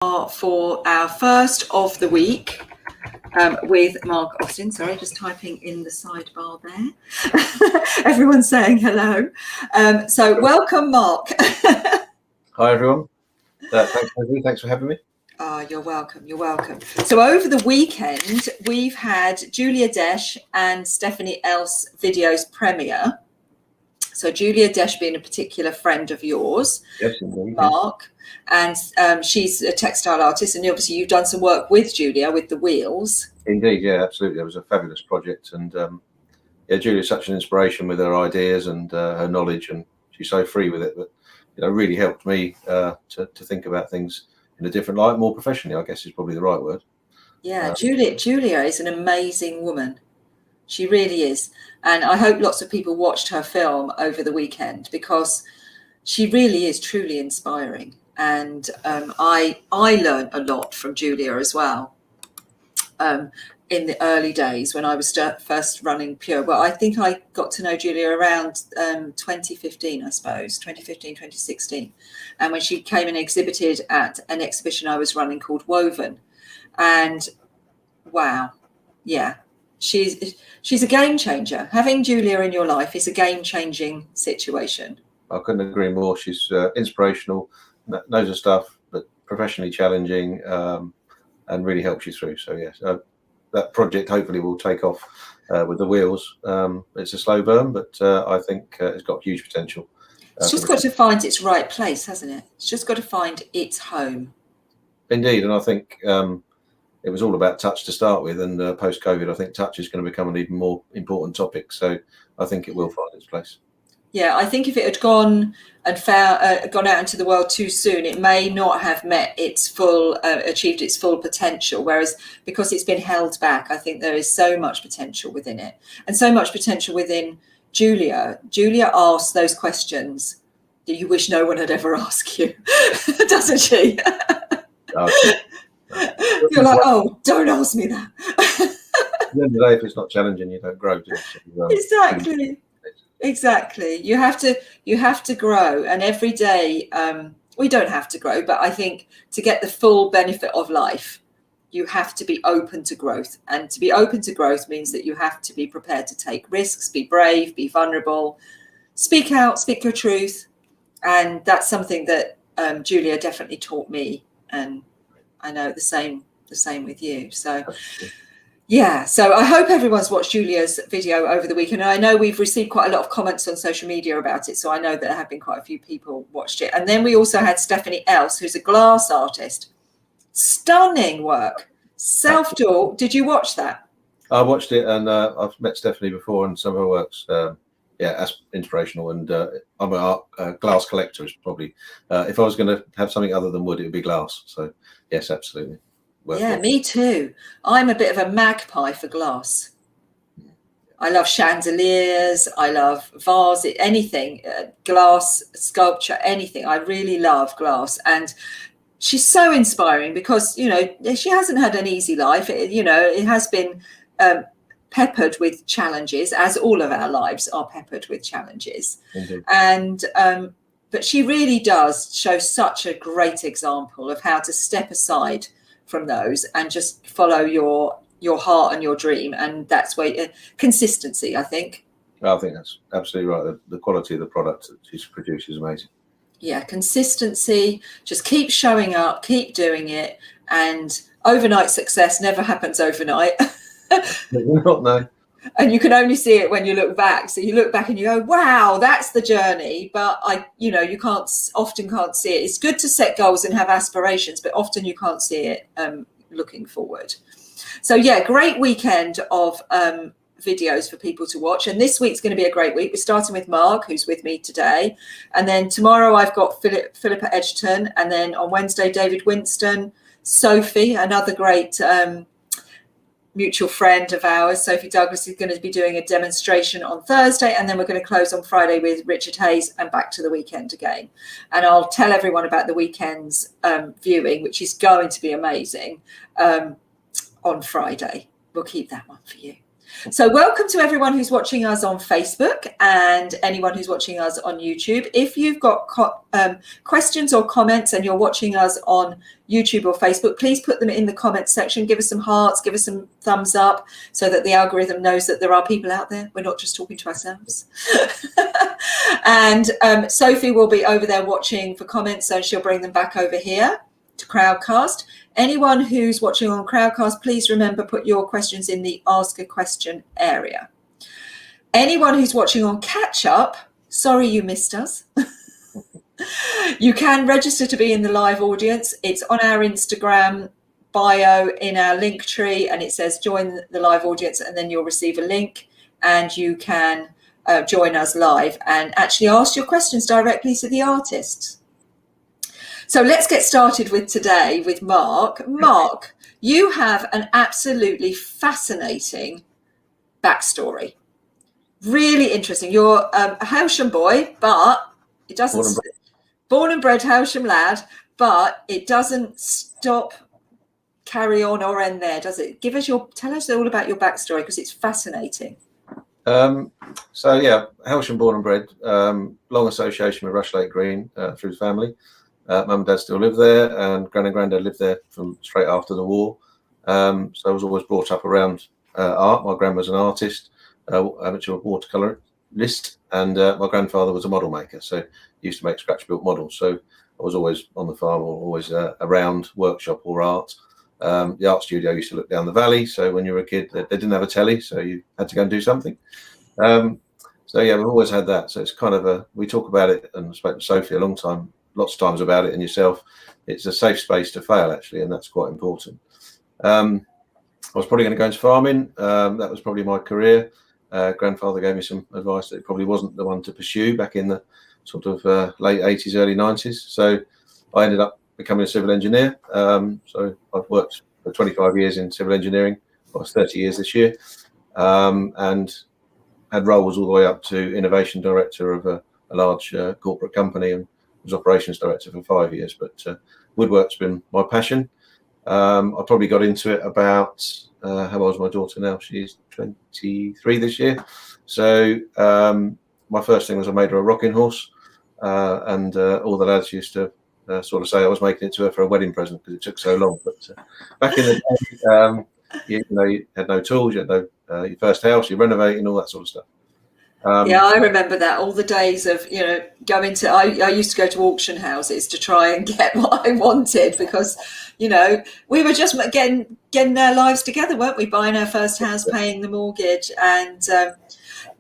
For our first of the week with Mark Austin. Sorry, just typing in the sidebar there. Everyone's saying hello. So welcome, Mark. Hi, everyone. Thanks for having me. You're welcome. You're welcome. So over the weekend, we've had Julia Desch and Stephanie Else videos premiere. So Julia Desch being a particular friend of yours, yes, indeed, Mark, and she's a textile artist, and obviously you've done some work with Julia with the wheels. Indeed, yeah, absolutely. It was a fabulous project, and Julia's such an inspiration with her ideas and her knowledge, and she's so free with it that really helped me to think about things in a different light, more professionally, I guess is probably the right word. Yeah, Julia is an amazing woman. She really is. And I hope lots of people watched her film over the weekend, because she really is truly inspiring. And I learned a lot from Julia as well in the early days when I was first running Pure. Well, I think I got to know Julia around 2015, I suppose, 2015, 2016. And when she came and exhibited at an exhibition I was running called Woven. And wow, yeah. She's a game changer. Having Julia in your life is a game-changing situation. I couldn't agree more. She's inspirational, knows her stuff, but professionally challenging, and really helps you through. So yes, that project hopefully will take off with the wheels. It's a slow burn, but I think it's got huge potential. It's just got to find its right place, hasn't it? It's just got to find its home. Indeed, and I think it was all about touch to start with, and post-COVID, I think touch is going to become an even more important topic. So I think it will find its place. Yeah, I think if it had gone out into the world too soon, it may not have met its achieved its full potential. Whereas because it's been held back, I think there is so much potential within it, and so much potential within Julia. Julia asks those questions that you wish no one had ever asked you, doesn't she? You're like, oh, don't ask me that. At the end of the day, if it's not challenging, you don't grow, do you? Exactly. You have to grow, and every day we don't have to grow, but I think to get the full benefit of life, you have to be open to growth, and to be open to growth means that you have to be prepared to take risks, be brave, be vulnerable, speak out, speak your truth, and that's something that Julia definitely taught me, and I know the same with you. So yeah, so I hope everyone's watched Julia's video over the weekend. And I know we've received quite a lot of comments on social media about it, so I know that there have been quite a few people watched it. And then we also had Stephanie Else, who's a glass artist. Stunning work, self-taught. Did you watch that? I watched it, and I've met Stephanie before, and some of her works, that's inspirational. And I'm a glass collector. Is probably if I was going to have something other than wood, it would be glass. So yes, absolutely. Yeah, me too. I'm a bit of a magpie for glass. I love chandeliers. I love vases, anything, glass, sculpture, anything. I really love glass. And she's so inspiring because, she hasn't had an easy life. It has been peppered with challenges, as all of our lives are peppered with challenges. Indeed. And but she really does show such a great example of how to step aside from those and just follow your heart and your dream. And that's where consistency, I think. I think that's absolutely right. The quality of the product that she's produced is amazing. Yeah, consistency, just keep showing up, keep doing it. And overnight success never happens overnight. Not, no. And you can only see it when you look back. So you look back and you go, wow, that's the journey. But you often can't see it. It's good to set goals and have aspirations, but often you can't see it looking forward. So yeah, great weekend of videos for people to watch. And this week's going to be a great week. We're starting with Mark, who's with me today. And then tomorrow I've got Philippa Edgerton. And then on Wednesday, David Winston, Sophie, another great mutual friend of ours, Sophie Douglas, is going to be doing a demonstration on Thursday, and then we're going to close on Friday with Richard Hayes and back to the weekend again. And I'll tell everyone about the weekend's viewing, which is going to be amazing, on Friday. We'll keep that one for you. So welcome to everyone who's watching us on Facebook and anyone who's watching us on YouTube. If you've got questions or comments and you're watching us on YouTube or Facebook, please put them in the comments section. Give us some hearts, give us some thumbs up so that the algorithm knows that there are people out there. We're not just talking to ourselves. And Sophie will be over there watching for comments, so she'll bring them back over here to Crowdcast. Anyone who's watching on Crowdcast, please remember, put your questions in the Ask a Question area. Anyone who's watching on Catch Up, sorry you missed us. You can register to be in the live audience. It's on our Instagram bio in our link tree, and it says join the live audience, and then you'll receive a link and you can join us live and actually ask your questions directly to the artists. So let's get started with today with Mark. Mark, you have an absolutely fascinating backstory. Really interesting. You're a Howsham boy, but it doesn't... Born and bred Howsham lad, but it doesn't stop, carry on or end there, does it? Tell us all about your backstory, because it's fascinating. So yeah, Howsham born and bred, long association with Rushlake Green through his family. Mum and dad still live there, and gran and granddad lived there from straight after the war. So I was always brought up around art. My gran was an artist, amateur watercolorist, and my grandfather was a model maker. So he used to make scratch built models. So I was always on the farm, or always around workshop or art. The art studio used to look down the valley. So when you were a kid, they didn't have a telly, so you had to go and do something. So yeah, we've always had that. So it's kind of we talk about it, and I spoke to Sophie lots of times about it, and yourself. It's a safe space to fail, actually, and that's quite important. I was probably going to go into farming. That was probably my career. Grandfather gave me some advice that it probably wasn't the one to pursue back in the sort of late 80s, early 90s. So I ended up becoming a civil engineer. So I've worked for 25 years in civil engineering. Well, it's 30 years this year, and had roles all the way up to innovation director of a large corporate company, and was operations director for 5 years. But woodwork's been my passion. I probably got into it about, how old is my daughter now? She's 23 this year. So my first thing was I made her a rocking horse, and all the lads used to sort of say I was making it to her for a wedding present because it took so long. But back in the day, you had no tools, you had no your first house, you're renovating, all that sort of stuff. Yeah, I remember that, all the days of, going to, I used to go to auction houses to try and get what I wanted, because, we were just getting our lives together, weren't we? Buying our first house, paying the mortgage. And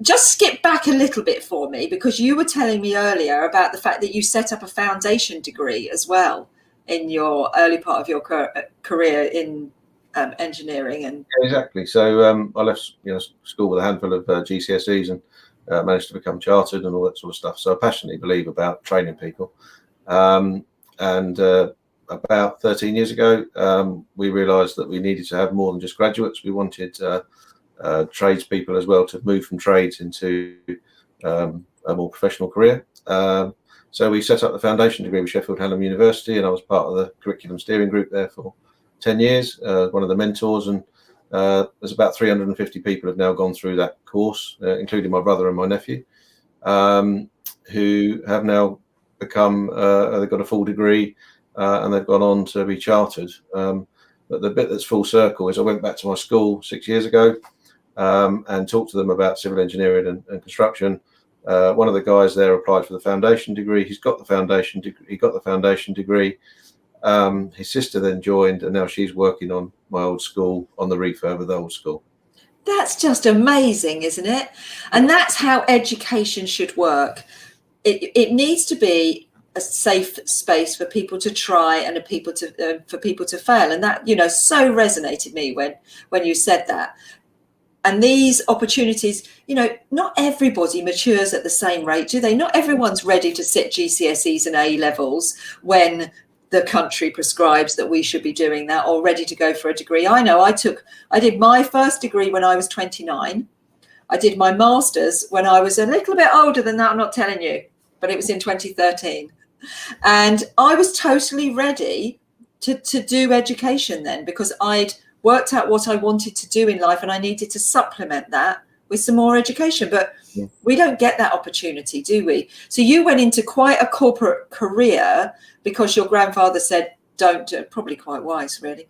just skip back a little bit for me, because you were telling me earlier about the fact that you set up a foundation degree as well in your early part of your career in engineering. And exactly. So I left school with a handful of GCSEs and managed to become chartered and all that sort of stuff. So I passionately believe about training people. And about 13 years ago, we realised that we needed to have more than just graduates. We wanted tradespeople as well to move from trades into a more professional career. So we set up the foundation degree with Sheffield Hallam University, and I was part of the curriculum steering group there for 10 years, one of the mentors, and there's about 350 people have now gone through that course, including my brother and my nephew, who have now become, they've got a full degree, and they've gone on to be chartered. But the bit that's full circle is I went back to my school 6 years ago and talked to them about civil engineering and construction. One of the guys there applied for the foundation degree. He's got the foundation degree. He got the foundation degree. His sister then joined, and now she's working on my old school, on the refurb of the old school. That's just amazing, isn't it? And that's how education should work. It needs to be a safe space for people to try and for people to fail. And that, so resonated me when you said that. And these opportunities, not everybody matures at the same rate, do they? Not everyone's ready to sit GCSEs and A levels when the country prescribes that we should be doing that, or ready to go for a degree. I know I did my first degree when I was 29. I did my master's when I was a little bit older than that, I'm not telling you, but it was in 2013. And I was totally ready to do education then, because I'd worked out what I wanted to do in life, and I needed to supplement that with some more education. But we don't get that opportunity, do we? So you went into quite a corporate career because your grandfather said, don't, probably quite wise, really,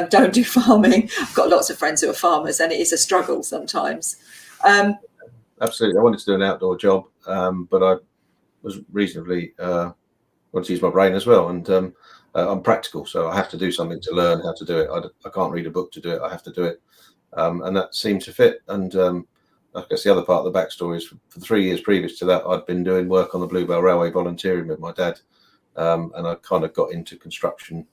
don't do farming. I've got lots of friends who are farmers, and it is a struggle sometimes. Absolutely. I wanted to do an outdoor job, but I was reasonably, wanted to use my brain as well. And I'm practical, so I have to do something to learn how to do it. I can't read a book to do it. I have to do it. And that seemed to fit. And I guess the other part of the backstory is for 3 years previous to that, I'd been doing work on the Bluebell Railway, volunteering with my dad. And I kind of got into construction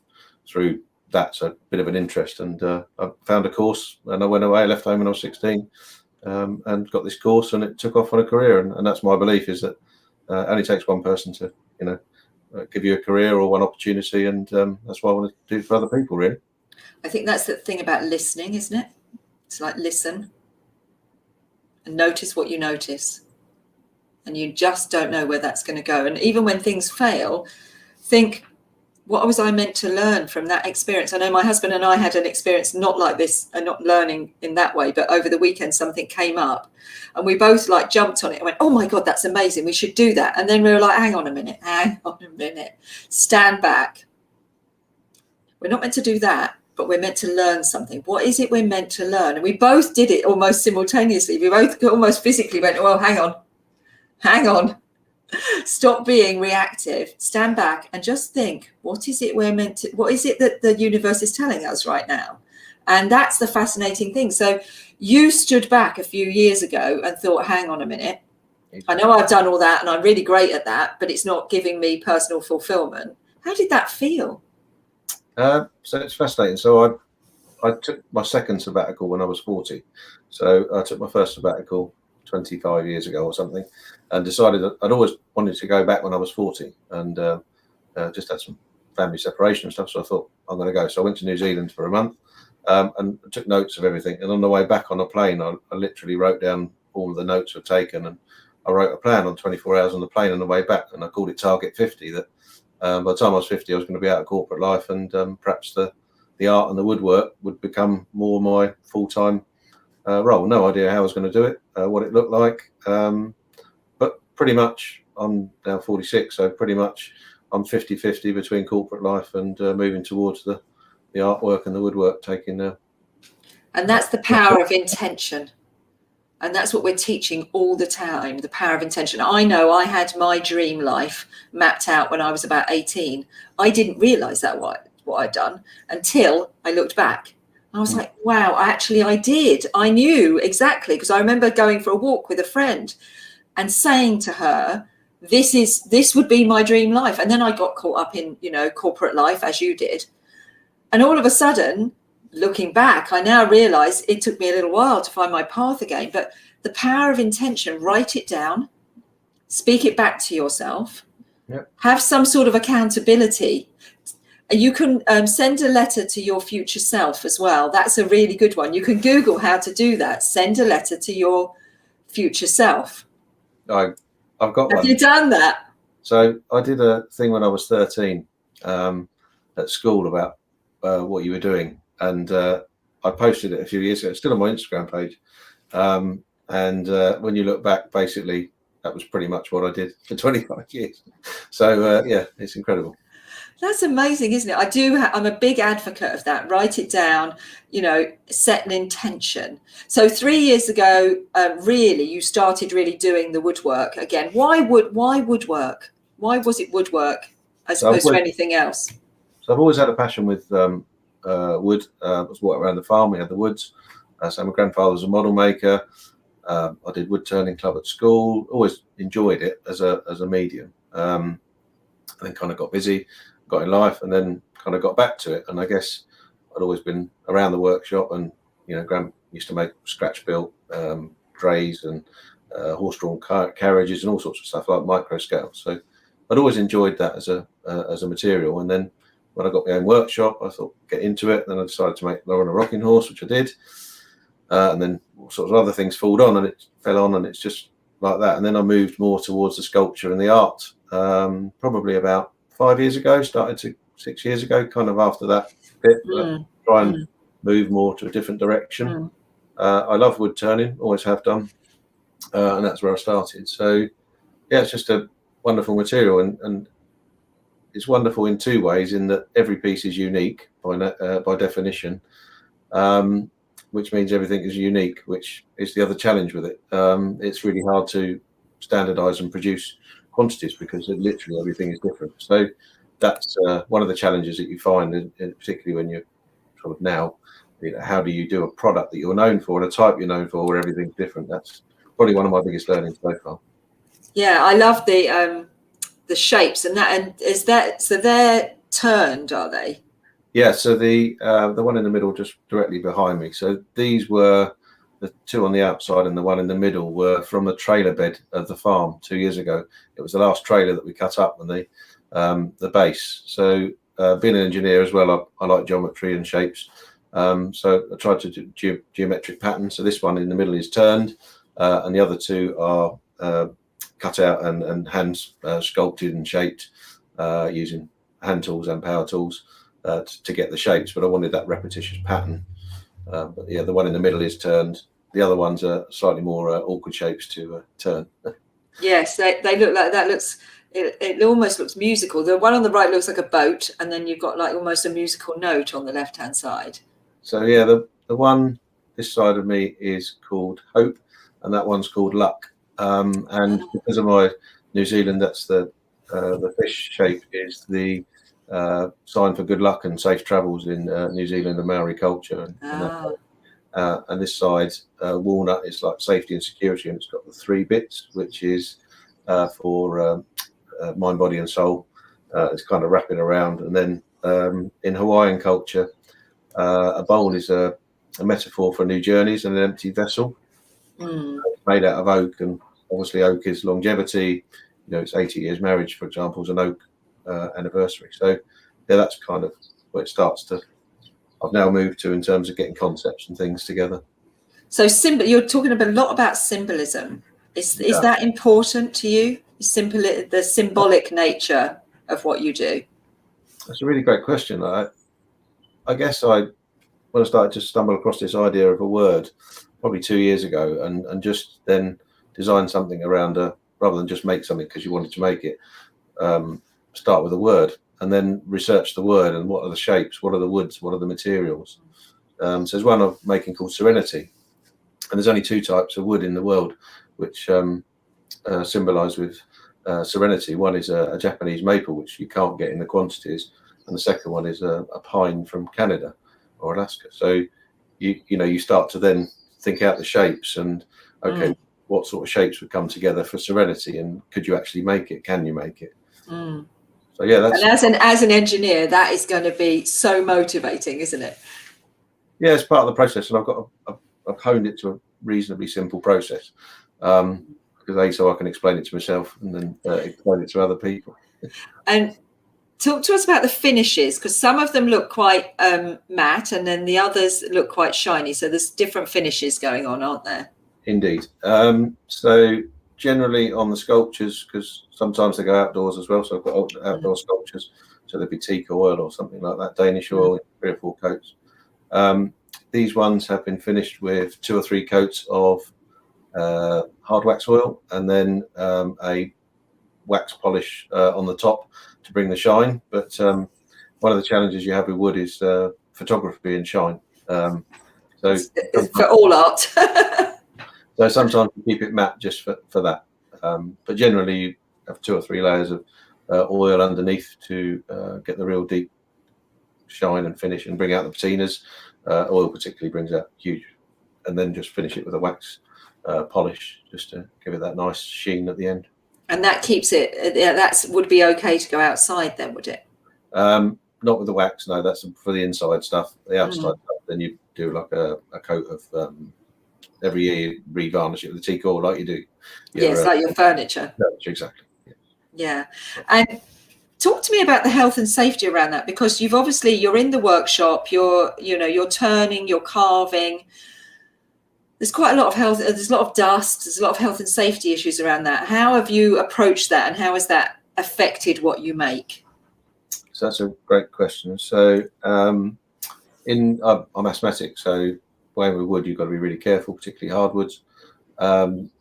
through that, so a bit of an interest. And I found a course, and I went away. I left home when I was 16, and got this course, and it took off on a career. And that's my belief, is that it only takes one person to, give you a career or one opportunity, and that's what I want to do for other people, really. I think that's the thing about listening, isn't it? It's like listen and notice what you notice, and you just don't know where that's going to go. And even when things fail, think, what was I meant to learn from that experience? I know my husband and I had an experience not like this, and not learning in that way, but over the weekend something came up and we both like jumped on it and went, oh my God, that's amazing, we should do that. And then we were like, hang on a minute, stand back. We're not meant to do that, but we're meant to learn something. What is it we're meant to learn? And we both did it almost simultaneously. We both almost physically went, well, hang on. Stop being reactive, stand back and just think, what is it that the universe is telling us right now? And that's the fascinating thing. So you stood back a few years ago and thought, hang on a minute, I know I've done all that and I'm really great at that, but it's not giving me personal fulfillment. How did that feel? So it's fascinating. So I took my second sabbatical when I was 40. So I took my first sabbatical 25 years ago or something, and decided that I'd always wanted to go back when I was 40, and just had some family separation and stuff. So I thought, I'm going to go. So I went to New Zealand for a month, and took notes of everything. And on the way back on a plane, I literally wrote down all of the notes I'd taken, and I wrote a plan on 24 hours on the plane on the way back, and I called it Target 50. That by the time I was 50, I was going to be out of corporate life, and perhaps the art and the woodwork would become more my full-time role. No idea how I was going to do it, what it looked like, but pretty much I'm now 46, so pretty much I'm 50-50 between corporate life and moving towards the artwork and the woodwork, taking and that's the power of intention. And that's what we're teaching all the time, the power of intention. I know I had my dream life mapped out when I was about 18. I didn't realize that what I'd done until I looked back. I was like, wow, I did. I knew exactly, because I remember going for a walk with a friend and saying to her, this would be my dream life. And then I got caught up in, corporate life, as you did. And all of a sudden, looking back, I now realize it took me a little while to find my path again. But the power of intention, write it down, speak it back to yourself, have some sort of accountability. You can send a letter to your future self as well. That's a really good one. You can Google how to do that. Send a letter to your future self. I've got one. Have you done that? So I did a thing when I was 13 at school about what you were doing. And I posted it a few years ago. It's still on my Instagram page. And when you look back, basically, that was pretty much what I did for 25 years. So, it's incredible. That's amazing, isn't it? I'm a big advocate of that. Write it down, set an intention. So 3 years ago, really, you started really doing the woodwork again. Why woodwork? Why was it woodwork as opposed to anything else? So I've always had a passion with wood. I was walking around the farm. We had the woods. So my grandfather was a model maker. I did wood turning club at school. Always enjoyed it as a medium. And then kind of got busy, got in life, and then kind of got back to it. And I guess I'd always been around the workshop, and Gran used to make scratch built drays and horse-drawn carriages and all sorts of stuff, like micro scale. So I'd always enjoyed that as a material. And then when I got my own workshop, I thought, get into it. Then I decided to make Lauren a rocking horse, which I did. And then all sorts of other things fell on, and it's just like that. And then I moved more towards the sculpture and the art, probably about 5 years ago, 6 years ago, kind of after that bit. Try and move more to a different direction. Mm. I love wood turning, always have done, and that's where I started. So yeah, it's just a wonderful material, and it's wonderful in two ways, in that every piece is unique by definition, which means everything is unique, which is the other challenge with it. It's really hard to standardize and produce quantities because literally everything is different. So that's one of the challenges that you find, particularly when you're sort of now, how do you do a product that you're known for and a type you're known for where everything's different? That's probably one of my biggest learnings so far. Yeah, I love the shapes and that. And is that, so they're turned, are they? Yeah, so the one in the middle just directly behind me. So these were the two on the outside, and the one in the middle were from the trailer bed of the farm 2 years ago. It was the last trailer that we cut up, and the base. So being an engineer as well, I like geometry and shapes. So I tried to do geometric patterns. So this one in the middle is turned, and the other two are cut out and hand sculpted and shaped using hand tools and power tools to get the shapes. But I wanted that repetitious pattern. But yeah, the one in the middle is turned. The other ones are slightly more awkward shapes to turn. Yes, they look like that. It almost looks musical. The one on the right looks like a boat, and then you've got like almost a musical note on the left hand side. So yeah, the one this side of me is called Hope, and that one's called Luck. And because of my New Zealand, that's the fish shape is the sign for good luck and safe travels in New Zealand and Maori culture. And this side, walnut, is like safety and security, and it's got the 3 bits, which is for mind, body, and soul. It's kind of wrapping around. And then in Hawaiian culture, a bowl is a metaphor for new journeys and an empty vessel. It's made out of oak, and obviously oak is longevity. It's 80 years marriage, for example, is an oak anniversary. So yeah, that's kind of where it starts to. I've now moved to in terms of getting concepts and things together. So you're talking a lot about symbolism. Is that important to you? The symbolic nature of what you do? That's a really great question. I guess when I started to stumble across this idea of a word probably 2 years ago, and just then design something around rather than just make something because you wanted to make it, start with a word and then research the word and what are the shapes, what are the woods, what are the materials. So there's one I'm making called Serenity, and there's only 2 types of wood in the world which symbolize with serenity. One is a Japanese maple, which you can't get in the quantities, and the second one is a pine from Canada or Alaska. So you start to then think out the shapes and what sort of shapes would come together for serenity, and could you actually make it? Can you make it? So yeah, and as an engineer, that is going to be so motivating, isn't it? Yeah, it's part of the process, and I've honed it to a reasonably simple process, because so I can explain it to myself and then explain it to other people. And talk to us about the finishes, because some of them look quite matte, and then the others look quite shiny. So there's different finishes going on, aren't there? Indeed. So generally on the sculptures, because sometimes they go outdoors as well, so I've got outdoor sculptures, so there'd be teak oil or something like that, Danish oil, 3 or 4 coats. These ones have been finished with 2 or 3 coats of hard wax oil, and then a wax polish on the top to bring the shine. But one of the challenges you have with wood is photography and shine. So for all art. So sometimes you keep it matte just for that. But generally you have 2 or 3 layers of oil underneath to get the real deep shine and finish and bring out the patinas. Oil particularly brings out huge, and then just finish it with a wax polish just to give it that nice sheen at the end. And that keeps it, that would be okay to go outside then, would it? Not with the wax, no, that's for the inside stuff. The outside stuff, then you do like a coat of every year you revarnish it with the teak oil like you do. Yes, like your furniture. Exactly. Yeah. And talk to me about the health and safety around that, because you're in the workshop, you're turning, you're carving. There's quite a lot of health, there's a lot of dust, there's a lot of health and safety issues around that. How have you approached that, and how has that affected what you make? So that's a great question. So I'm asthmatic, so playing with wood, you've got to be really careful, particularly hardwoods.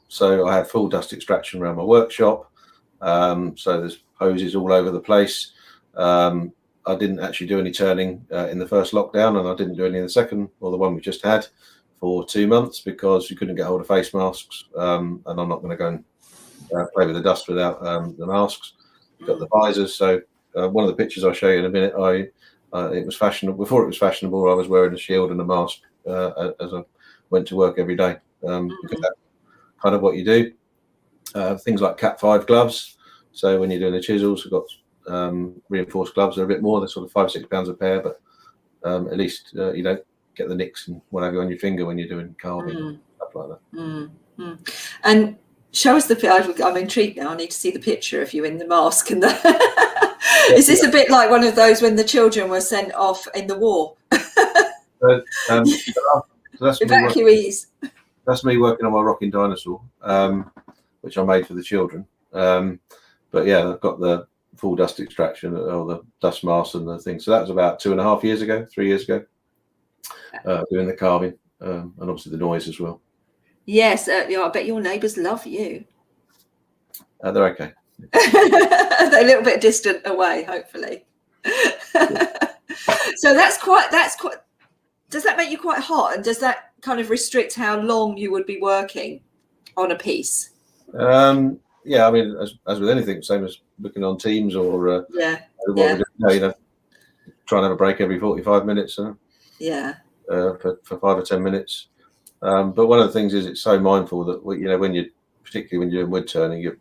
So I had full dust extraction around my workshop. So there's hoses all over the place. I didn't actually do any turning in the first lockdown, and I didn't do any in the second, or the one we just had, for 2 months, because you couldn't get hold of face masks. And I'm not going to go and play with the dust without the masks. You've got the visors. So one of the pictures I'll show you in a minute, it was fashionable. Before it was fashionable, I was wearing a shield and a mask as I went to work every day, because that's kind of what you do. Things like Cat 5 gloves. So when you're doing the chisels, we've got reinforced gloves. They're a bit more. They're sort of £5-6 a pair, but at least you don't get the nicks and whatever on your finger when you're doing carving, stuff like that. And show us I'm intrigued now. I need to see the picture of you in the mask and the. Is this a bit like one of those when the children were sent off in the war? So that's Evacuees. That's me working on my rocking dinosaur, which I made for the children. But yeah, I've got the full dust extraction, or the dust mask and the thing. So that was about 2.5 years ago, 3 years ago, doing the carving, and obviously the noise as well. Yes, I bet your neighbours love you. They're okay. They're a little bit distant away, hopefully. So that's quite. Does that make you quite hot, and does that kind of restrict how long you would be working on a piece? Yeah, I mean, as with anything, same as looking on Teams or try and have a break every 45 minutes. For 5 or 10 minutes. But one of the things is it's so mindful that particularly when you're doing wood turning, you're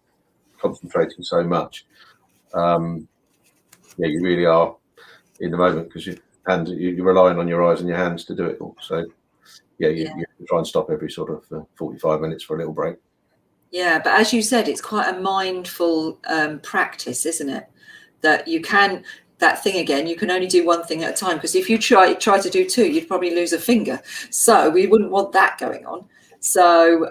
concentrating so much. You really are in the moment, because you're relying on your eyes and your hands to do it all. So you try and stop every sort of 45 minutes for a little break. Yeah, but as you said, it's quite a mindful practice, isn't it? That you can, that thing again, you can only do one thing at a time, because if you try to do two, you'd probably lose a finger. So we wouldn't want that going on. So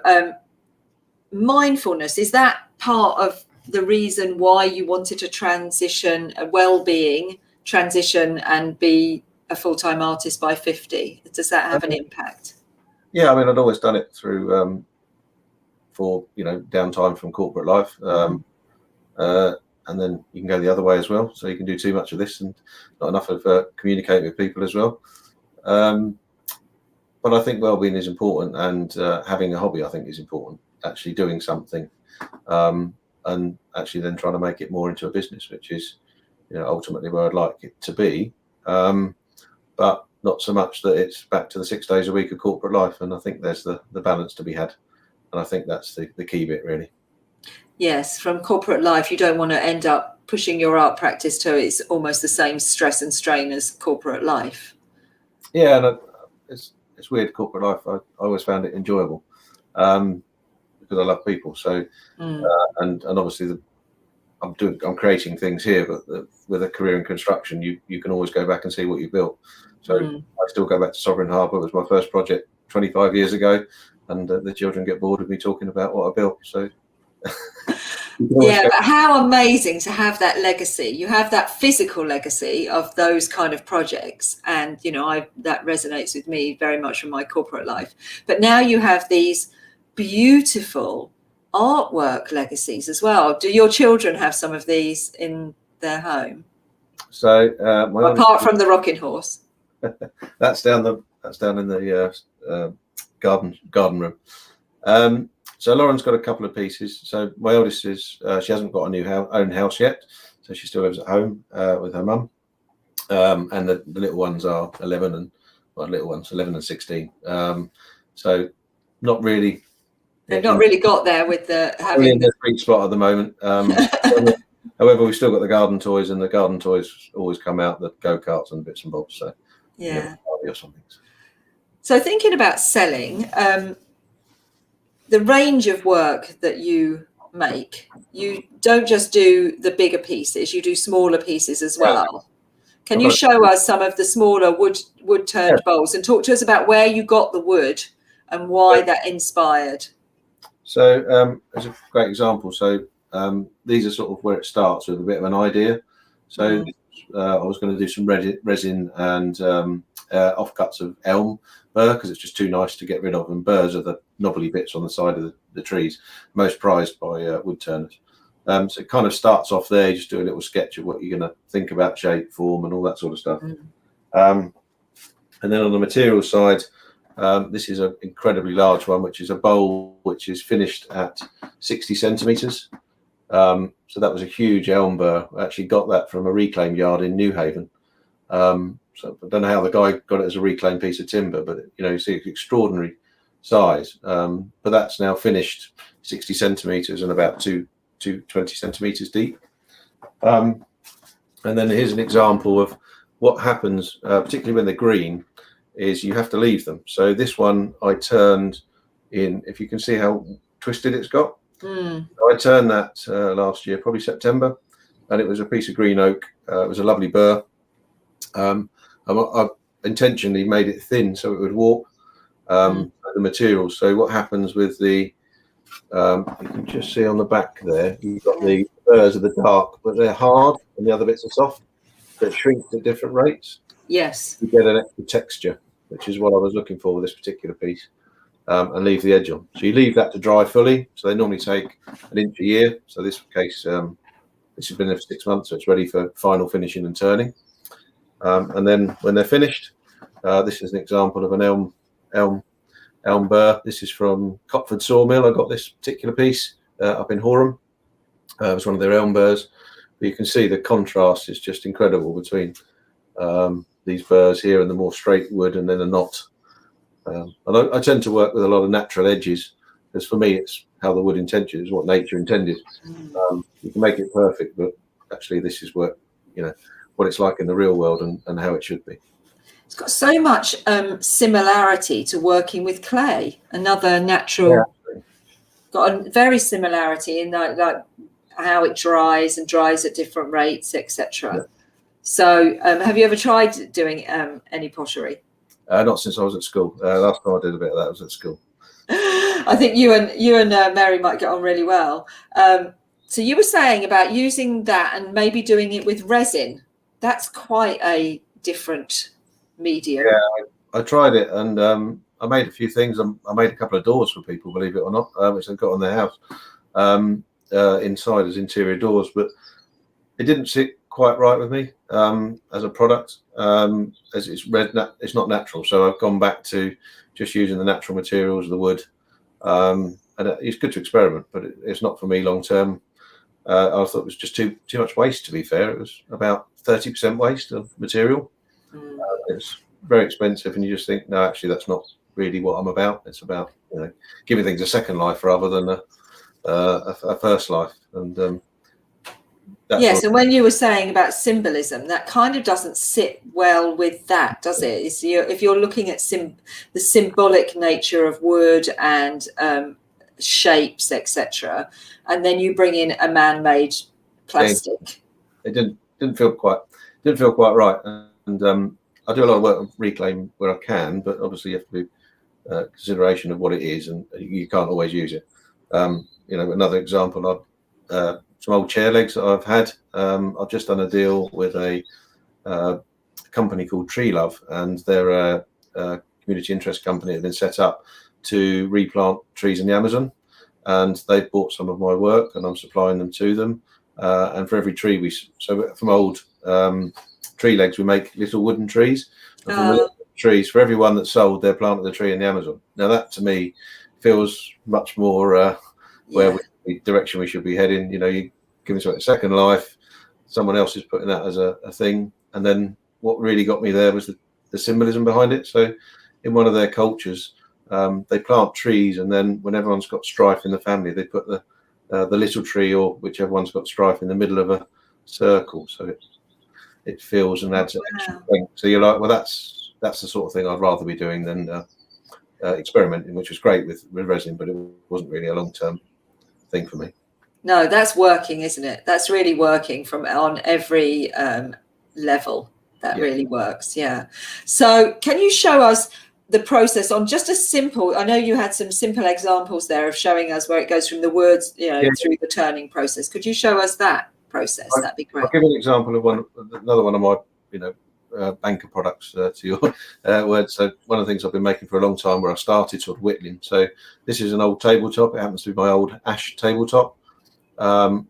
mindfulness, is that part of the reason why you wanted to transition, a well-being transition, and be a full-time artist by 50? Does that have an impact? Yeah, I mean, I'd always done it through for downtime from corporate life, and then you can go the other way as well. So you can do too much of this and not enough of communicating with people as well. But I think well-being is important, and having a hobby, I think, is important. Actually doing something, and actually then trying to make it more into a business, which is ultimately where I'd like it to be. But not so much that it's back to the 6 days a week of corporate life. And I think there's the balance to be had. And I think that's the key bit, really. Yes, from corporate life, you don't want to end up pushing your art practice to it's almost the same stress and strain as corporate life. Yeah, and it's weird, corporate life. I always found it enjoyable, because I love people. So, and obviously I'm creating things here, but with a career in construction, you can always go back and see what you built. So I still go back to Sovereign Harbour. It was my first project 25 years ago. And the children get bored of me talking about what I built. So, but how amazing to have that legacy. You have that physical legacy of those kind of projects, and that resonates with me very much from my corporate life. But now you have these beautiful artwork legacies as well. Do your children have some of these in their home? So, apart from the rocking horse, that's down in the garden room. So Lauren's got a couple of pieces. So my oldest is she hasn't got a own house yet, so she still lives at home with her mum, and the little ones are 11 and 16. So not really. They've not really got there with the having the sweet spot at the moment. However, we've still got the garden toys, and the garden toys always come out, the go-karts and bits and bobs. So or something. So thinking about selling, the range of work that you make, you don't just do the bigger pieces, you do smaller pieces as well. Can you show us some of the smaller wood turned bowls, and talk to us about where you got the wood and why that inspired? So as a great example, so these are sort of where it starts with a bit of an idea. So I was going to do some resin and offcuts of elm burr, because it's just too nice to get rid of, and burrs are the knobbly bits on the side of the trees, most prized by wood turners. So it kind of starts off there. You just do a little sketch of what you're going to think about, shape, form, and all that sort of stuff. And then on the material side, this is an incredibly large one, which is a bowl which is finished at 60 centimetres. So that was a huge elm burr. I actually got that from a reclaim yard in New Haven. So I don't know how the guy got it as a reclaimed piece of timber, but you see it's extraordinary size. But that's now finished 60 centimetres and about 20 centimetres deep. And then here's an example of what happens, particularly when they're green, is you have to leave them. So this one I turned in, if you can see how twisted it's got. I turned that last year, probably September, and it was a piece of green oak. It was a lovely burr. I intentionally made it thin so it would warp the material. So what happens with the, you can just see on the back there, you've got the burrs are the dark, but they're hard, and the other bits are soft. That shrinks at different rates. Yes. You get an extra texture, which is what I was looking for with this particular piece, and leave the edge on. So you leave that to dry fully. So they normally take an inch a year. So this case, this has been there for 6 months, so it's ready for final finishing and turning. And then when they're finished, this is an example of an elm burr. This is from Copford Sawmill. I got this particular piece up in Horham. It was one of their elm burrs. But you can see the contrast is just incredible between these burrs here and the more straight wood, and then a knot. And I tend to work with a lot of natural edges, because for me it's how the wood intended, is what nature intended. You can make it perfect, but actually this is what it's like in the real world, and how it should be. It's got so much similarity to working with clay, another natural. Yeah. Got a very similarity in like how it dries at different rates, etc. Yeah. So have you ever tried doing any pottery? Not since I was at school. Last time I did a bit of that was at school. I think you and Mary might get on really well. So you were saying about using that and maybe doing it with resin. That's quite a different medium. Yeah, I tried it, and I made a few things. I made a couple of doors for people, believe it or not, which they've got on their house. Inside as interior doors, but it didn't sit quite right with me as a product, as it's not natural. So I've gone back to just using the natural materials, the wood, and it's good to experiment, but it's not for me long term. I thought it was just too much waste, to be fair. It was about 30% waste of material. It's very expensive, and you just think, no, actually that's not really what I'm about. It's about giving things a second life rather than a first life. And yes, and when you were saying about symbolism, that kind of doesn't sit well with that, does it? If you're looking at the symbolic nature of wood and shapes, etc., and then you bring in a man-made plastic, it didn't feel quite right. And I do a lot of work on reclaim where I can, but obviously you have to do consideration of what it is, and you can't always use it. Another example, some old chair legs that I've had. I've just done a deal with a company called Tree Love, and they're a community interest company that have been set up to replant trees in the Amazon, and they've bought some of my work, and I'm supplying them to them. And for every tree from old tree legs, we make little wooden trees. And from the little trees, for every one that's sold, they're planted a tree in the Amazon. Now that to me feels much more the direction we should be heading. You're giving something a second life. Someone else is putting that as a thing. And then what really got me there was the symbolism behind it. So in one of their cultures, they plant trees, and then when everyone's got strife in the family, they put the little tree, or whichever one's got strife, in the middle of a circle. So it feels and adds an extra thing. So you're like, well, that's the sort of thing I'd rather be doing than experimenting, which was great with resin, but it wasn't really a long-term thing for me. No, that's working, isn't it? That's really working on every level. That really works. Yeah. So can you show us the process on just a simple, I know you had some simple examples there of showing us where it goes from the words, through the turning process. Could you show us that process? That'd be great. I'll give an example of another one of my, banker products to your words. So one of the things I've been making for a long time, where I started sort of whittling. So this is an old tabletop. It happens to be my old ash tabletop,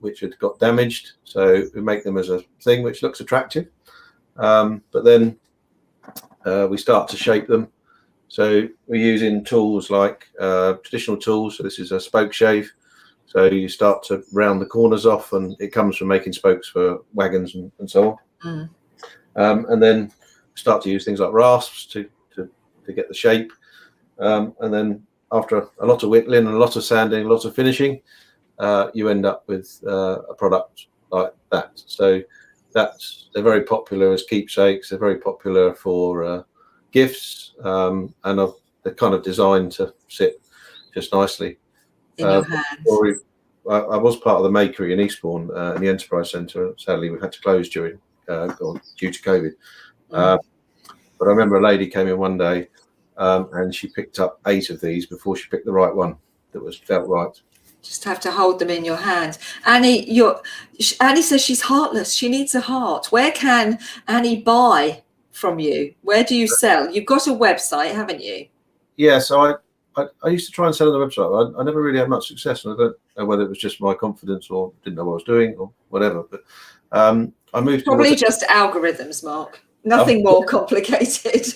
which had got damaged. So we make them as a thing which looks attractive. But then we start to shape them. So we're using tools like traditional tools. So this is a spoke shave. So you start to round the corners off, and it comes from making spokes for wagons and so on. And then start to use things like rasps to get the shape. And then after a lot of whittling and a lot of sanding, a lot of finishing, you end up with a product like that. So they're very popular as keepsakes. They're very popular for gifts, and they're kind of designed to sit just nicely in your hands. I was part of the makery in Eastbourne in the Enterprise Centre. Sadly, we had to close due to COVID. But I remember a lady came in one day, and she picked up 8 of these before she picked the right one that felt right. Just have to hold them in your hand. Annie says she's heartless. She needs a heart. Where can Annie buy from you? Where do you sell? You've got a website, haven't you? Yeah, so I used to try and sell on the website. I never really had much success, and I don't know whether it was just my confidence or didn't know what I was doing or whatever. But I moved probably just algorithms, Mark. Nothing more complicated.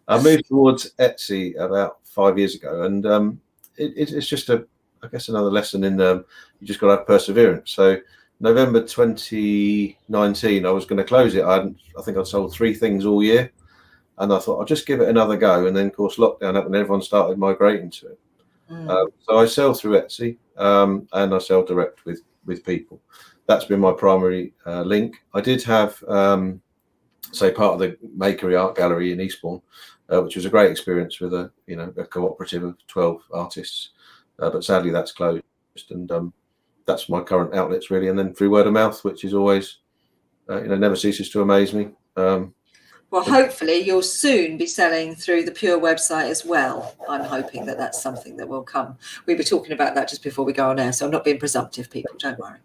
I moved towards Etsy about 5 years ago, and it's just I guess another lesson in you just got to have perseverance. So November 2019, I was going to close it. I think I'd sold 3 things all year. And I thought I'll just give it another go. And then, of course, lockdown happened and everyone started migrating to it. So I sell through Etsy, and I sell direct with people. That's been my primary link. I did have, say, part of the Makery Art Gallery in Eastbourne, which was a great experience with a cooperative of 12 artists. But sadly, that's closed. And that's my current outlets, really. And then through word of mouth, which is always, never ceases to amaze me. Well, hopefully you'll soon be selling through the Pure website as well. I'm hoping that that's something that will come. We were talking about that just before we go on air, so I'm not being presumptive, people, don't worry.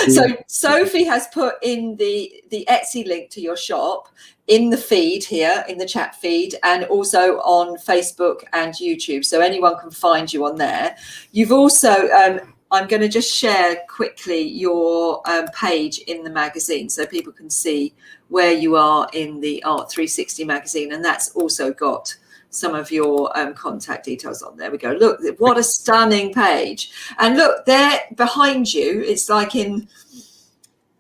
So Sophie has put in the Etsy link to your shop in the feed here, in the chat feed, and also on Facebook and YouTube, so anyone can find you on there. You've also... I'm going to just share quickly your page in the magazine so people can see where you are in the Art360 magazine, and that's also got some of your contact details on there. We go, look, what a stunning page. And look, there behind you, it's like in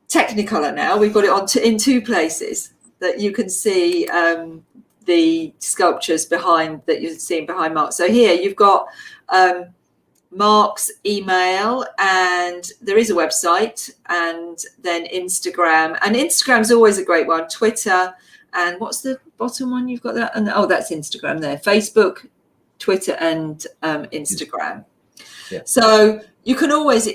Technicolor now. We've got it in 2 places that you can see the sculptures behind that you're seeing behind Mark. So here you've got... Mark's email, and there is a website, and then Instagram. And Instagram's always a great one. Twitter, and what's the bottom one you've got there? And that's Instagram there. Facebook, Twitter, and Instagram. Yeah. So you can always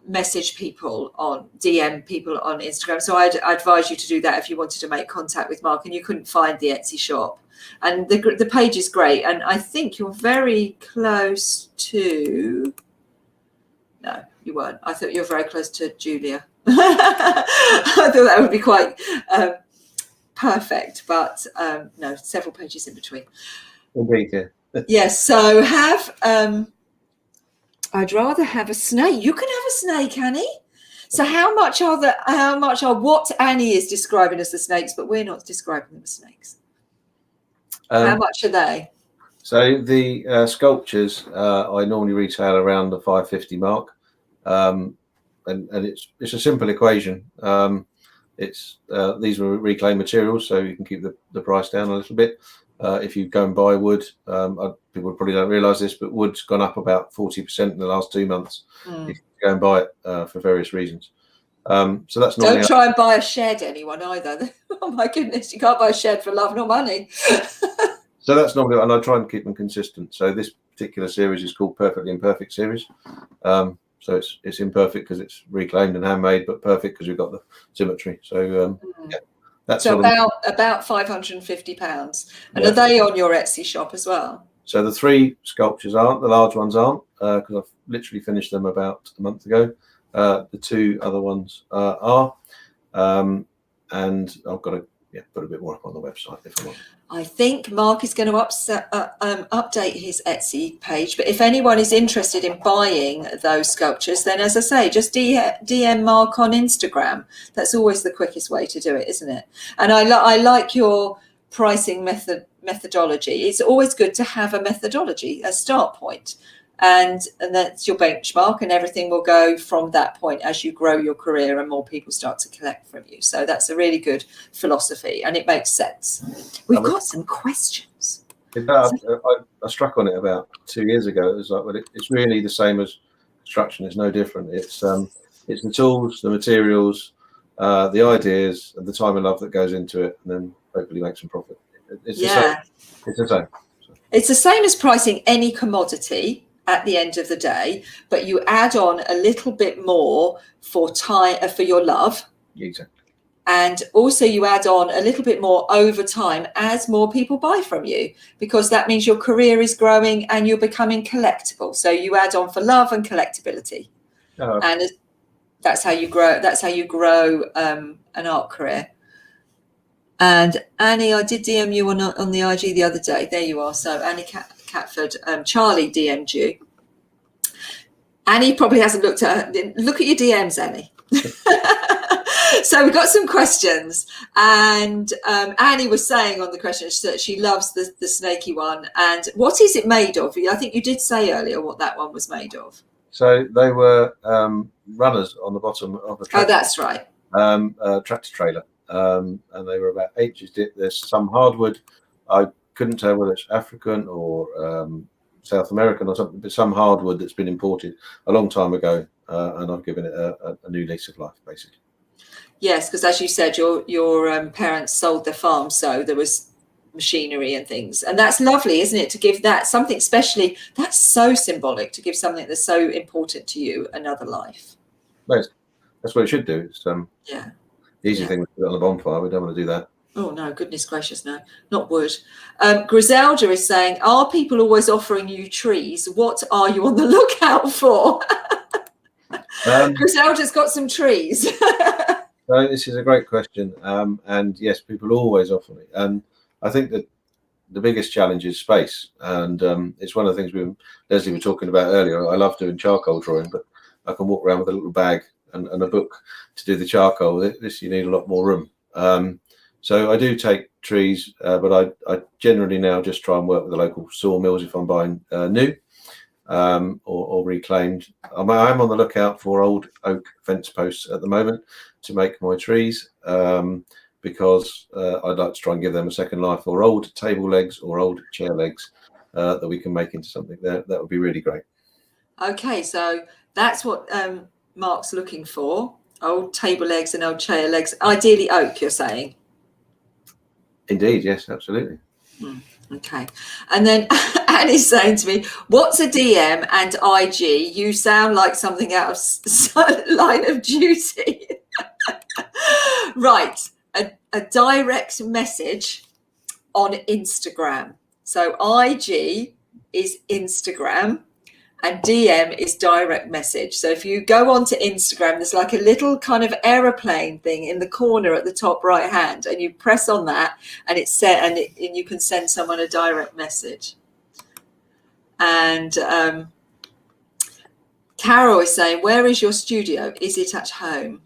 message people DM people on Instagram. So I'd advise you to do that if you wanted to make contact with Mark and you couldn't find the Etsy shop. And the page is great. And I think you're very close to... No, you weren't. I thought you were very close to Julia. I thought that would be quite perfect. But no, several pages in between. Indeed, yeah. Yes, so have... I'd rather have a snake. You can have a snake, Annie. So how much are what Annie is describing as the snakes, but we're not describing them as snakes? How much are they? So the sculptures I normally retail around the $5.50 mark, and it's a simple equation. These were reclaimed materials, so you can keep the price down a little bit. If you go and buy wood, people probably don't realise this, but wood's gone up about 40% in the last 2 months. If you go and buy it for various reasons. So that's not. Don't try and buy a shed, anyone either. Oh my goodness, you can't buy a shed for love nor money. So that's normally, and I try and keep them consistent. So this particular series is called Perfectly Imperfect series. So it's imperfect because it's reclaimed and handmade, but perfect because we've got the symmetry. So yeah, that's so about £550. And yeah. Are they on your Etsy shop as well? So the 3 sculptures aren't, the large ones aren't, because I've literally finished them about a month ago. The 2 other ones are. and I've got to put a bit more up on the website if I want. I think Mark is going to update his Etsy page, but if anyone is interested in buying those sculptures, then as I say, just DM Mark on Instagram. That's always the quickest way to do it, isn't it? And I like your pricing methodology. It's always good to have a methodology, a start point. And that's your benchmark, and everything will go from that point as you grow your career and more people start to collect from you. So that's a really good philosophy, and it makes sense. We've got some questions. I struck on it about 2 years ago. It was like, well, it's really the same as construction. It's no different. It's the tools, the materials, the ideas, and the time and love that goes into it, and then hopefully make some profit. It's the same. It's the same. It's the same as pricing any commodity at the end of the day, but you add on a little bit more for time, for your love. Exactly. And also you add on a little bit more over time as more people buy from you, because that means your career is growing and you're becoming collectible. So you add on for love and collectability. And that's how you grow. That's how you grow an art career. And Annie, I did DM you on the IG the other day. There you are. So Annie Catford, Charlie DM'd you. Annie probably hasn't looked at her. Look at your DMs, Annie. So we've got some questions, and Annie was saying on the questions that she loves the snaky one. And what is it made of? I think you did say earlier what that one was made of. So they were runners on the bottom of the tractor. Oh, that's right. Tractor trailer. And they were about 8 inches deep. There's some hardwood. I couldn't tell whether it's African or South American or something, but some hardwood that's been imported a long time ago, and I've given it a new lease of life, basically. Yes, because as you said, your parents sold their farm, so there was machinery and things, and that's lovely, isn't it? To give that something, especially that's so symbolic, to give something that's so important to you another life. That's what it should do. It's the easy thing to put on the bonfire. We don't want to do that. Oh no, goodness gracious, no, not wood. Griselda is saying, are people always offering you trees? What are you on the lookout for? Griselda's got some trees. So this is a great question. And yes, people always offer me. And I think that the biggest challenge is space. And it's one of the things Lesley were talking about earlier. I love doing charcoal drawing, but I can walk around with a little bag and a book to do the charcoal. This you need a lot more room. So I do take trees, but I generally now just try and work with the local sawmills if I'm buying new or reclaimed. I'm on the lookout for old oak fence posts at the moment to make my trees, because I'd like to try and give them a second life, or old table legs or old chair legs that we can make into something that would be really great. Okay, so that's what Mark's looking for. Old table legs and old chair legs, ideally oak, you're saying? Indeed, yes, absolutely. Okay. And then Annie's saying to me, what's a DM and IG? You sound like something out of Line of Duty. Right. A direct message on Instagram. So IG is Instagram and DM is direct message. So if you go onto Instagram, there's like a little kind of aeroplane thing in the corner at the top right hand, and you press on that and it's set, and you can send someone a direct message. And Carol is saying, where is your studio? Is it at home?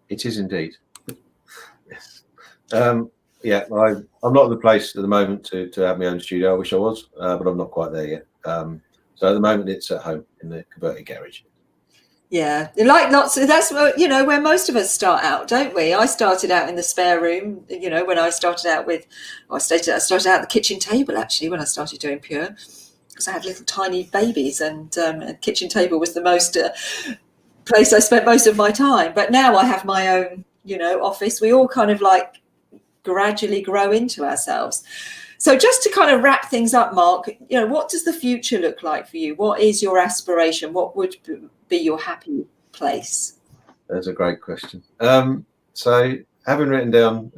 It is indeed. Yes. Yeah, I'm not at the place at the moment to have my own studio. I wish I was, but I'm not quite there yet. So at the moment, it's at home in the converted garage. Yeah, like lots of, that's where most of us start out, don't we? I started out in the spare room. When I started out I started out at the kitchen table actually when I started doing Pure, because I had little tiny babies, and a kitchen table was the most place I spent most of my time. But now I have my own, office. We all kind of like gradually grow into ourselves. So just to kind of wrap things up, Mark, what does the future look like for you? What is your aspiration? What would be your happy place? That's a great question. So having written down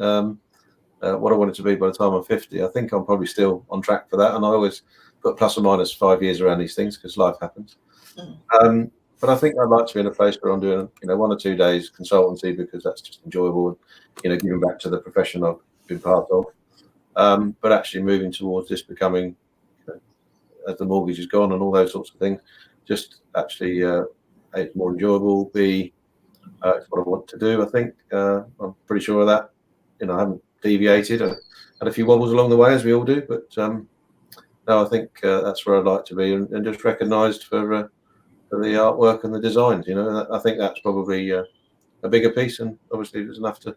what I wanted to be by the time I'm 50, I think I'm probably still on track for that. And I always put plus or minus 5 years around these things because life happens. But I think I'd like to be in a place where I'm doing, 1 or 2 days consultancy, because that's just enjoyable, and giving back to the profession I've been part of. But actually moving towards this becoming, as the mortgage is gone and all those sorts of things, just actually it's more enjoyable. It's what I want to do. I think I'm pretty sure of that. I haven't deviated. I had a few wobbles along the way, as we all do, but no, I think that's where I'd like to be, and just recognised for the artwork and the designs. I think that's probably a bigger piece, and obviously there's enough to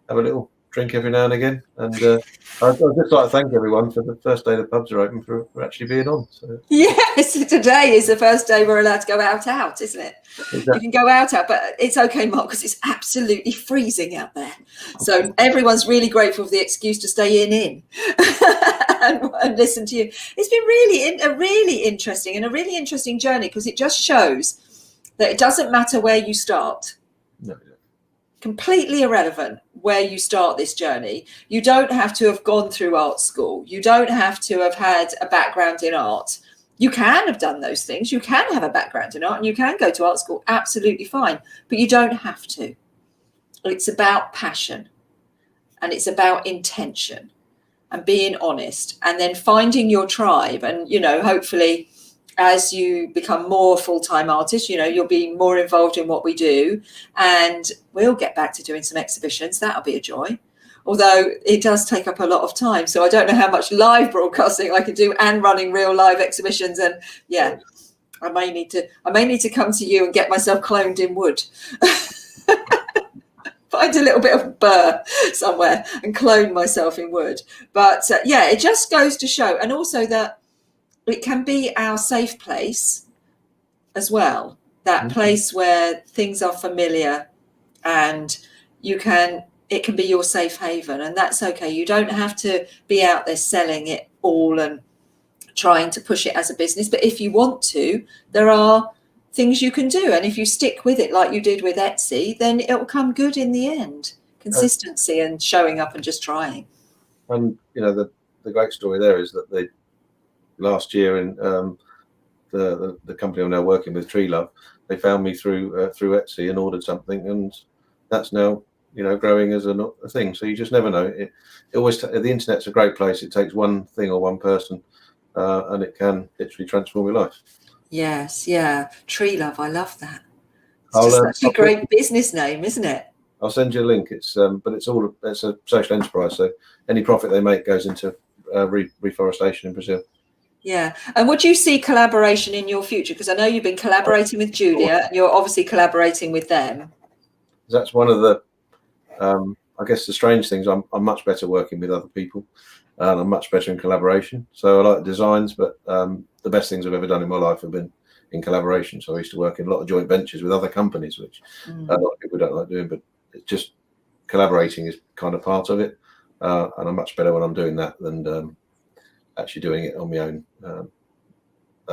have a little drink every now and again. And I'd just like to thank everyone for the first day the pubs are open for actually being on. So. Yes, today is the first day we're allowed to go out, isn't it? Exactly. You can go out, but it's okay, Mark, because it's absolutely freezing out there. So everyone's really grateful for the excuse to stay in and listen to you. It's been a really interesting journey, because it just shows that it doesn't matter where you start. No. Completely irrelevant where you start this journey. You don't have to have gone through art school. You don't have to have had a background in art. You can have done those things. You can have a background in art, and you can go to art school, absolutely fine, but you don't have to. It's about passion, and it's about intention, and being honest, and then finding your tribe. And, hopefully as you become more full-time artist, you'll be more involved in what we do, and we'll get back to doing some exhibitions. That'll be a joy, although it does take up a lot of time. So I don't know how much live broadcasting I can do and running real live exhibitions. And yeah, I may need to come to you and get myself cloned in wood. Find a little bit of burr somewhere and clone myself in wood. But yeah, it just goes to show, and also that it can be our safe place as well, that place where things are familiar, and it can be your safe haven, and that's okay. You don't have to be out there selling it all and trying to push it as a business. But if you want to, there are things you can do. And if you stick with it like you did with Etsy, then it'll come good in the end. Consistency and showing up and just trying. And, the great story there is that last year in the company I'm now working with, Tree Love, they found me through Etsy and ordered something, and that's now growing as a thing. So you just never know. It always the internet's a great place. It takes one thing or one person, and it can literally transform your life. Yes, yeah, Tree Love. I love that. It's such a great business name, isn't it? I'll send you a link. It's but it's a social enterprise. So any profit they make goes into reforestation in Brazil. Yeah. And would you see collaboration in your future? Because I know you've been collaborating with Julia, and you're obviously collaborating with them. That's one of the, I guess, the strange things. I'm much better working with other people, and I'm much better in collaboration. So I like designs, but the best things I've ever done in my life have been in collaboration. So I used to work in a lot of joint ventures with other companies, which a lot of people don't like doing, but it's just collaborating is kind of part of it. And I'm much better when I'm doing that than actually doing it on my own.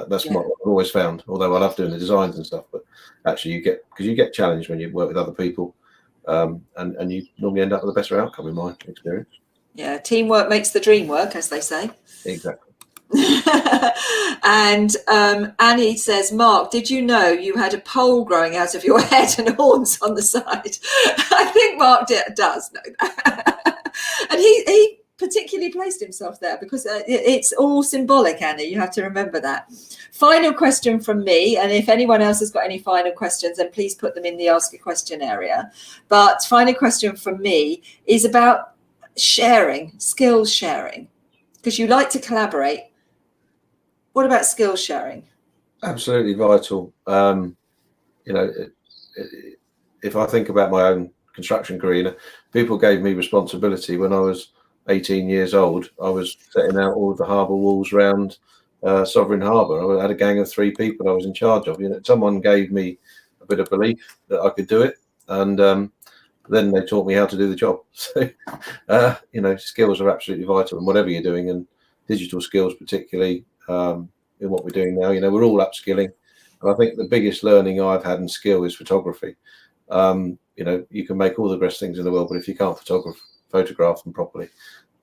That's what I've always found, although I love doing the designs and stuff, but actually you get challenged when you work with other people, and you normally end up with a better outcome, in my experience. Yeah, teamwork makes the dream work, as they say. Exactly. And Annie says, Mark, did you know you had a pole growing out of your head and horns on the side? I think Mark does know that. And he particularly placed himself there because it's all symbolic, Annie. You have to remember that. Final question from me, and if anyone else has got any final questions, then please put them in the ask a question area. But final question from me is about sharing, skills sharing, because you like to collaborate. What about skills sharing? Absolutely vital. If I think about my own construction career, people gave me responsibility when I was 18 years old. I was setting out all of the harbour walls around Sovereign Harbour. I had a gang of 3 people I was in charge of. Someone gave me a bit of belief that I could do it, and then they taught me how to do the job. So, skills are absolutely vital in whatever you're doing, and digital skills particularly in what we're doing now. We're all upskilling, and I think the biggest learning I've had in skill is photography. You can make all the best things in the world, but if you can't photograph them properly,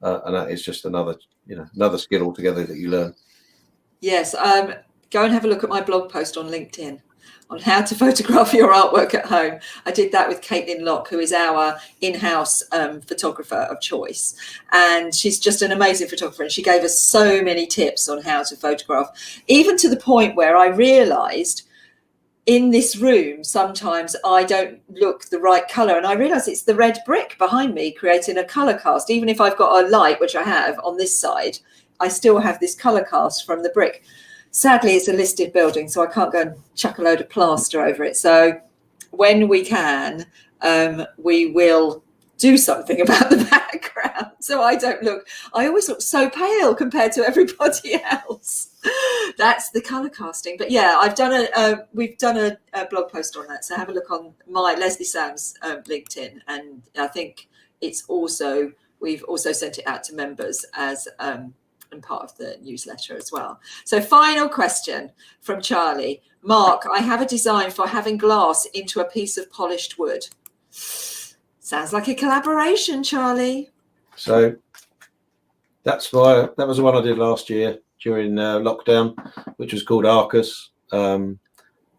and that is just another skill altogether that you learn. Yes, go and have a look at my blog post on LinkedIn. on how to photograph your artwork at home. I did that with Caitlin Locke, who is our in-house photographer of choice. And she's just an amazing photographer. And she gave us so many tips on how to photograph, even to the point where I realized in this room, sometimes I don't look the right color. And I realize it's the red brick behind me creating a color cast. Even if I've got a light, which I have on this side, I still have this color cast from the brick. Sadly, it's a listed building, so I can't go and chuck a load of plaster over it. So when we can, we will do something about the background. So I always look so pale compared to everybody else. That's the color casting. But yeah, we've done a blog post on that. So have a look on my Lesley Samms LinkedIn. And I think we've also sent it out to members as and part of the newsletter as well. So final question from Charlie. Mark, I have a design for having glass into a piece of polished wood. Sounds like a collaboration, Charlie. So that was the one I did last year during lockdown, which was called Arcus. And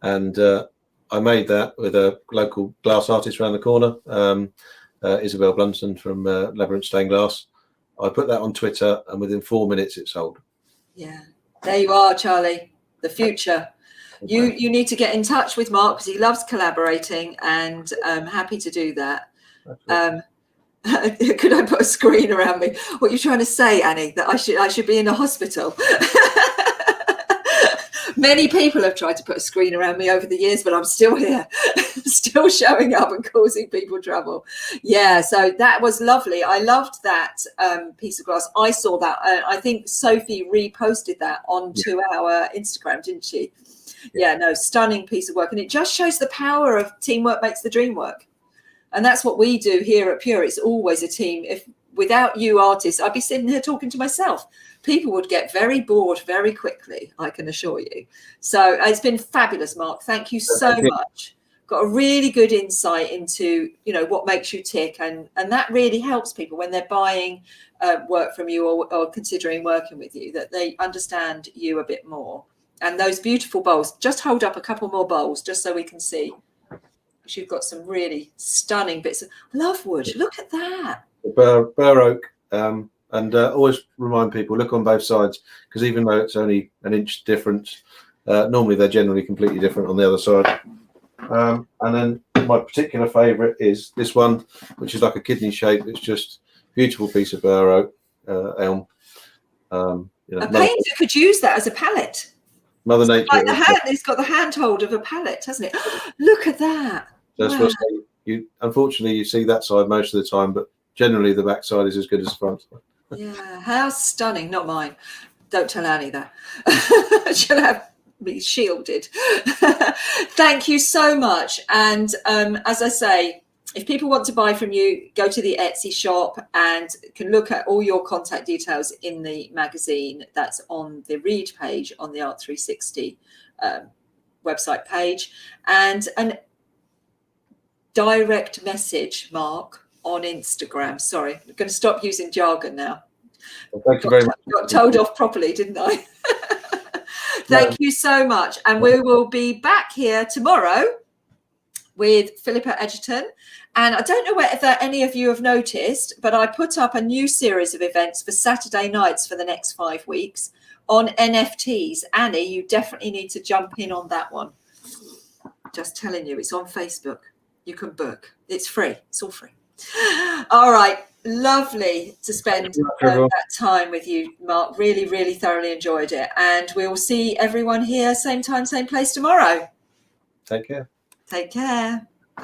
I made that with a local glass artist around the corner, Isabel Blunson from Labyrinth Stained Glass. I put that on Twitter, and within 4 minutes it sold. Yeah, there you are, Charlie. The future. You need to get in touch with Mark because he loves collaborating, and I'm happy to do that. Could I put a screen around me? What are you trying to say, Annie? That I should be in a hospital? Many people have tried to put a screen around me over the years, but I'm still here, still showing up and causing people trouble. Yeah, so that was lovely. I loved that piece of glass. I saw that. I think Sophie reposted that onto our Instagram, didn't she? Yeah, no, stunning piece of work. And it just shows the power of teamwork makes the dream work. And that's what we do here at Pure. It's always a team. Without you artists, I'd be sitting here talking to myself. People would get very bored very quickly, I can assure you. So it's been fabulous, Mark. Thank you so much. Got a really good insight into, what makes you tick. And that really helps people when they're buying work from you or considering working with you, that they understand you a bit more. And those beautiful bowls, just hold up a couple more bowls just so we can see. You've got some really stunning bits of love wood. Look at that. Burr oak. And always remind people, look on both sides, because even though it's only an inch difference, normally they're generally completely different on the other side. And then my particular favourite is this one, which is like a kidney shape. It's just a beautiful piece of burr oak elm. A painter could use that as a palette. Mother Nature. Like it's got the handhold of a palette, hasn't it? Look at that. That's what unfortunately you see that side most of the time, but generally the back side is as good as the front side. Yeah, how stunning. Not mine. Don't tell Annie that. She'll have me shielded. Thank you so much. And as I say, if people want to buy from you, go to the Etsy shop and can look at all your contact details in the magazine that's on the read page on the Art360 website page, and an direct message, Mark, on Instagram. Sorry, I'm going to stop using jargon now. Well, thank you very much. Got told off properly, didn't I? Thank you so much. And we will be back here tomorrow with Philippa Edgerton. And I don't know whether any of you have noticed, but I put up a new series of events for Saturday nights for the next 5 weeks on NFTs. Annie, you definitely need to jump in on that one. Just telling you, it's on Facebook. You can book. It's free. It's all free. All right. Lovely to spend that time with you, Mark. Really, really thoroughly enjoyed it. And we will see everyone here, same time, same place tomorrow. Take care. Take care.